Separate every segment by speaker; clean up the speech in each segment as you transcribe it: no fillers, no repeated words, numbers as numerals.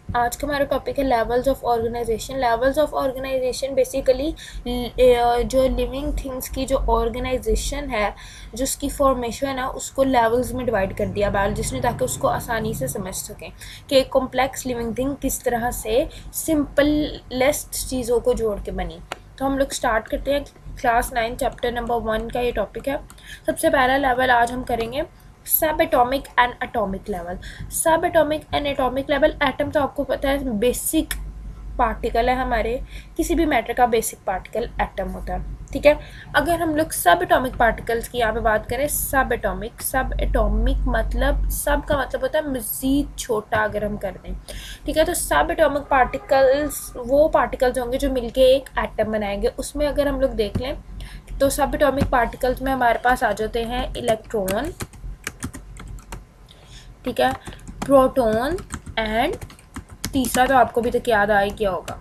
Speaker 1: आज का हमारा टॉपिक है levels of organisation. Levels of organisation basically जो लिविंग थिंग्स की जो ऑर्गेनाइजेशन है, जो उसकी फॉर्मेशन है, उसको लेवल्स में डिवाइड कर दिया बायोलॉजिस्ट ने, ताकि उसको आसानी से समझ सकें कि एक कॉम्प्लेक्स लिविंग थिंग किस तरह से सिंपलेस्ट चीज़ों को जोड़ के बनी। तो हम लोग स्टार्ट करते हैं। क्लास 9 चैप्टर नंबर 1 का ये टॉपिक है। सबसे पहला लेवल आज हम करेंगे सब एटॉमिक एंड एटॉमिक लेवल। सब atomic and atomic level, atom तो आपको पता है बेसिक पार्टिकल है, हमारे किसी भी मैटर का बेसिक पार्टिकल एटम होता है, ठीक है। अगर हम लोग सब एटॉमिक पार्टिकल्स की यहाँ पे बात करें, सब एटॉमिक मतलब सब का मतलब होता है मज़ीद छोटा अगर हम कर दें, ठीक है। तो सब एटॉमिक पार्टिकल्स वो पार्टिकल्स होंगे जो मिलके एक एटम बनाएंगे। उसमें अगर हम लोग देख लें तो सब एटॉमिक पार्टिकल्स में हमारे पास आ जाते हैं इलेक्ट्रॉन, ठीक है, प्रोटॉन एंड तीसरा तो आपको भी तक याद आ ही क्या होगा,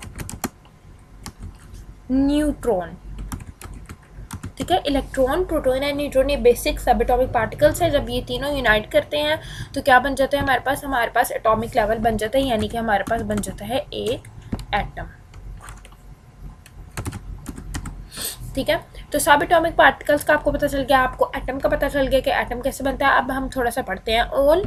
Speaker 1: न्यूट्रॉन, ठीक है। इलेक्ट्रॉन, प्रोटॉन एंड न्यूट्रॉन ये बेसिक सब एटॉमिक पार्टिकल्स है। जब ये तीनों यूनाइट करते हैं तो क्या बन जाता है हमारे पास एटॉमिक लेवल बन जाता है, यानी कि हमारे पास बन जाता है एक एटम, ठीक है। तो सब एटॉमिक पार्टिकल्स का आपको पता चल गया, आपको एटम का पता चल गया कि एटम कैसे बनता है। अब हम थोड़ा सा पढ़ते हैं। All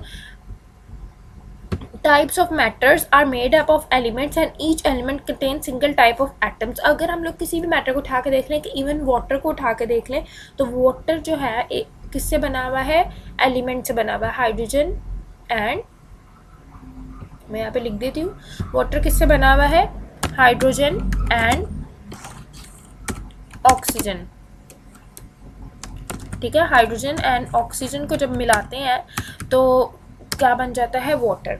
Speaker 1: types of matters are made up of elements and each element contains single type of atoms। अगर हम लोग किसी भी मैटर को उठा के देख लें, कि इवन वाटर को उठा के देख लें, तो वाटर जो है किससे बना हुआ है, एलिमेंट से बना हुआ है, हाइड्रोजन एंड, मैं यहाँ पे लिख देती हूँ, वाटर किससे बना हुआ है, हाइड्रोजन एंड ऑक्सीजन, ठीक है। हाइड्रोजन एंड ऑक्सीजन को जब मिलाते हैं तो क्या बन जाता है, वाटर,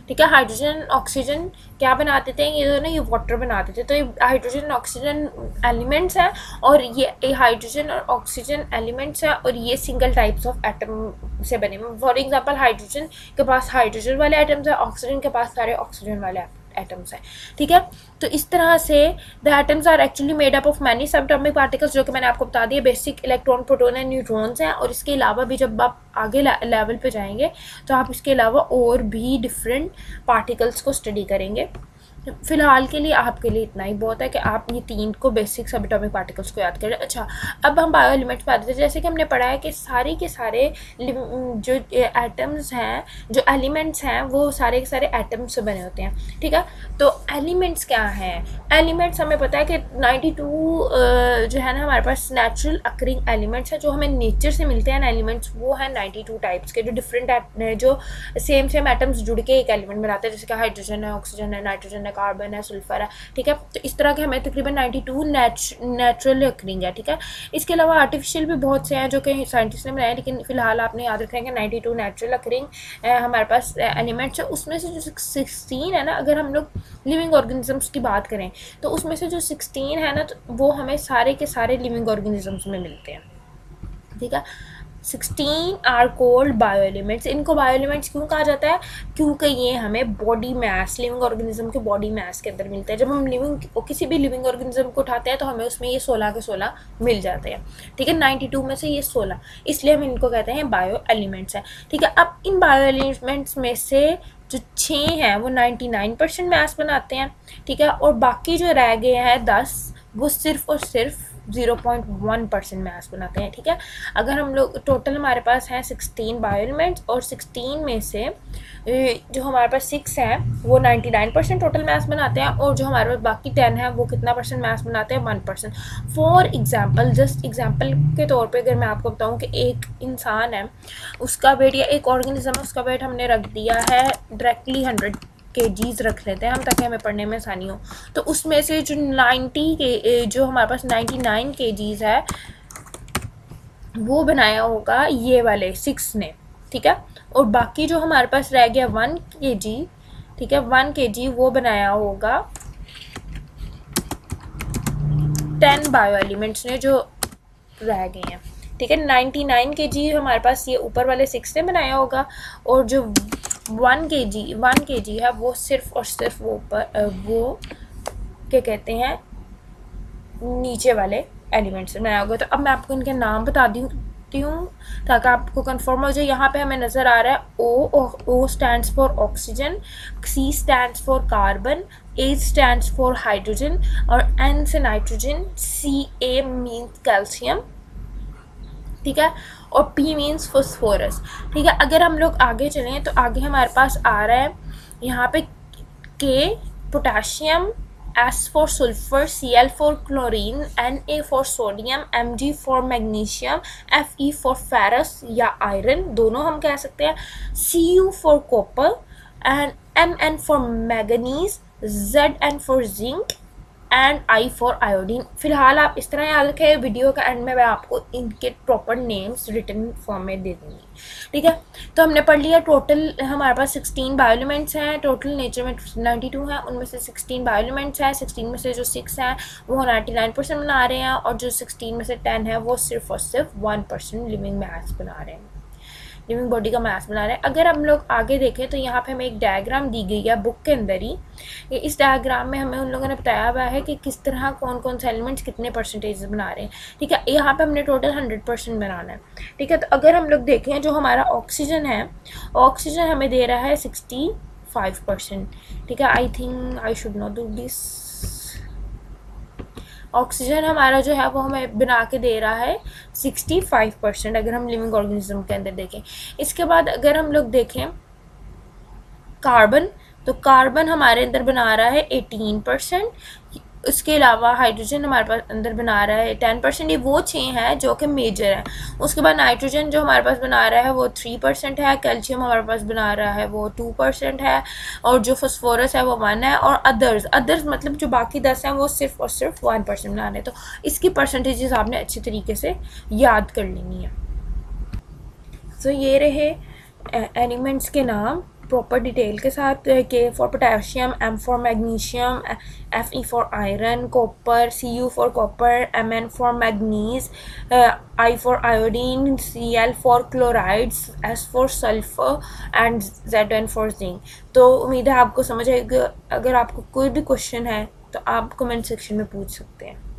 Speaker 1: ठीक है। हाइड्रोजन ऑक्सीजन क्या बनाते थे, ये दोनों, ये वाटर बनाते थे। तो ये हाइड्रोजन ऑक्सीजन एलिमेंट्स हैं, और ये हाइड्रोजन और ऑक्सीजन एलिमेंट्स हैं, और ये सिंगल टाइप्स ऑफ एटम से बने। फॉर एग्जांपल हाइड्रोजन के पास हाइड्रोजन वाले एटम्स हैं, ऑक्सीजन के पास सारे ऑक्सीजन वाले एटम्स हैं, ठीक है। तो इस तरह से the atoms are actually made up of many subatomic particles, जो कि मैंने आपको बता दिया, basic electron, proton and neutrons हैं। और इसके अलावा भी जब आप आगे लेवल पे जाएंगे तो आप इसके अलावा और भी डिफरेंट पार्टिकल्स को स्टडी करेंगे। फ़िलहाल के लिए आपके लिए इतना ही बहुत है कि आप ये तीन को बेसिक सब एटॉमिक पार्टिकल्स को याद करें। अच्छा, अब हम बायो एलिमेंट्स पे आते थे। जैसे कि हमने पढ़ा है कि सारे के सारे जो एटम्स हैं, जो एलिमेंट्स हैं, वो सारे के सारे एटम्स से बने होते हैं, ठीक है। तो एलिमेंट्स क्या हैं, एलिमेंट्स हमें पता है कि 92 जो है ना हमारे पास नेचुरल अकरिंग एलिमेंट्स हैं, जो हमें नेचर से मिलते हैं एलिमेंट्स, वो हैं 92 टाइप्स के, जो डिफरेंट जो सेम एटम्स जुड़ के एक एलिमेंट बनाते हैं, जैसे कि हाइड्रोजन है, ऑक्सीजन है, नाइट्रोजन है, कार्बन है, सल्फर है, ठीक है। तो इस तरह के हमें तकरीबन 92 नेचुरल अकरिंग है, ठीक है। इसके अलावा आर्टिफिशियल भी बहुत से हैं जो कि साइंटिस्ट ने बनाए, लेकिन फिलहाल आपने याद रखना है कि 92 नेचुरल अकरिंग हमारे पास एलिमेंट्स है। उसमें से जो 16 है ना, अगर हम लोग लिविंग ऑर्गेनिजम्स की बात करें तो उसमें से जो 16 है ना, तो वो हमें सारे के सारे लिविंग ऑर्गेनिजम्स में मिलते हैं, ठीक है। 16 आर कोल्ड बायो एलिमेंट्स। इनको बायो एलिमेंट्स क्यों कहा जाता है, क्योंकि ये हमें बॉडी मास, लिविंग ऑर्गेनिज्म के बॉडी मास के अंदर मिलते हैं। जब हम किसी भी लिविंग ऑर्गेनिज्म को उठाते हैं तो हमें उसमें ये 16 के 16 मिल जाते हैं, ठीक है। 92 में से ये 16, इसलिए हम इनको कहते हैं बायो एलिमेंट्स है, ठीक है। अब इन बायो एलिमेंट्स में से जो 6 हैं वो 99% मास बनाते हैं, ठीक है, और बाकी जो रह गए हैं 10, वो सिर्फ और सिर्फ 0.1% मास बनाते हैं, ठीक है। अगर हम लोग टोटल हमारे पास हैं 16 बायो एलिमेंट्स, और 16 में से जो हमारे पास 6 हैं वो 99% टोटल मास बनाते हैं, और जो हमारे पास बाकी 10 हैं वो कितना परसेंट मास बनाते हैं, 1%। फॉर एग्जाम्पल, जस्ट एग्जाम्पल के तौर पे अगर मैं आपको बताऊं कि एक इंसान है, उसका वेट, या एक ऑर्गेनिज्म है, उसका वेट हमने रख दिया है डायरेक्टली 100 kgs रख लेते हैं हम, ताकि हमें पढ़ने में आसानी हो। तो उसमें से जो 90 के जो हमारे पास 99 kgs है वो बनाया होगा ये वाले 6 ने, ठीक है। और बाकी जो हमारे पास रह गया 1 kg, ठीक है, 1 kg वो बनाया होगा 10 बायो एलिमेंट्स ने जो रह गए हैं, ठीक है। 99 kg हमारे पास ये ऊपर वाले 6 ने बनाया होगा, और जो 1 kg है वो सिर्फ और सिर्फ वो ऊपर वो क्या कहते हैं नीचे वाले एलिमेंट्स से बनाया होगा। तो अब मैं आपको इनके नाम बता दी हूँ लिखती हूँ ताकि आपको कंफर्म हो जाए। यहाँ पे हमें नज़र आ रहा है O stands for oxygen, C stands for carbon, A stands for hydrogen और N से नाइट्रोजन, Ca मीन्स कैल्शियम, ठीक है, और P मीन्स फॉस्फोरस, ठीक है। अगर हम लोग आगे चलें तो आगे हमारे पास आ रहा है यहाँ पे K potassium, S for sulfur, Cl for chlorine, Na for sodium, Mg for magnesium, Fe for ferrous या iron, दोनों हम कह सकते हैं, Cu for copper and Mn for manganese, Zn for zinc and I for iodine. फिलहाल आप इस तरह याद रखें, वीडियो का एंड में मैं आपको इनके प्रॉपर नेम्स रिटन फॉर्म में दे दूँगी, ठीक है। तो हमने पढ़ लिया टोटल हमारे पास 16 बायो एलिमेंट्स हैं, टोटल नेचर में 92 हैं, उनमें से 16 बायो एलिमेंट्स हैं। 16 में से जो 6 हैं वो 99% बना रहे हैं और जो 16 में से 10 है वो सिर्फ और सिर्फ 1% लिविंग मास बना रहे हैं, लिविंग बॉडी का मास बना रहे हैं। अगर हम लोग आगे देखें तो यहाँ पे हमें एक डायग्राम दी गई है बुक के अंदर ही। इस डायग्राम में हमें उन लोगों ने बताया हुआ है कि किस तरह कौन कौन से एलिमेंट्स कितने परसेंटेज बना रहे हैं, ठीक है। यहाँ पे हमने टोटल 100% बनाना है, ठीक है। तो अगर हम लोग देखें जो हमारा ऑक्सीजन है, ऑक्सीजन हमें दे रहा है 65%, ठीक है। I think I should not do this. Oxygen हमारा जो है वो हमें बना के दे रहा है 65% अगर हम लिविंग ऑर्गेनिज्म के अंदर देखें। इसके बाद अगर हम लोग देखें कार्बन, तो कार्बन हमारे अंदर बना रहा है 18%। उसके अलावा हाइड्रोजन हमारे पास अंदर बना रहा है 10%, ये वो 6 हैं जो कि मेजर है। उसके बाद नाइट्रोजन जो हमारे पास बना रहा है वो 3% है, कैल्शियम हमारे पास बना रहा है वो 2% है, और जो फॉस्फोरस है वो 1 है, और अदर्स मतलब जो बाकी 10 हैं वो सिर्फ और सिर्फ 1% बना रहे हैं। तो इसकी परसेंटेजेस आपने अच्छी तरीके से याद कर लेनी है। तो ये रहे एलिमेंट्स के नाम प्रॉपर डिटेल के साथ। K for potassium, M for magnesium, F E for iron, copper, C U for copper, M N for manganese, I for iodine, C L for chlorides, S for sulphur and Z N for zinc. तो उम्मीद है आपको समझ आएगा। अगर आपको कोई भी क्वेश्चन है तो आप कमेंट सेक्शन में पूछ सकते हैं।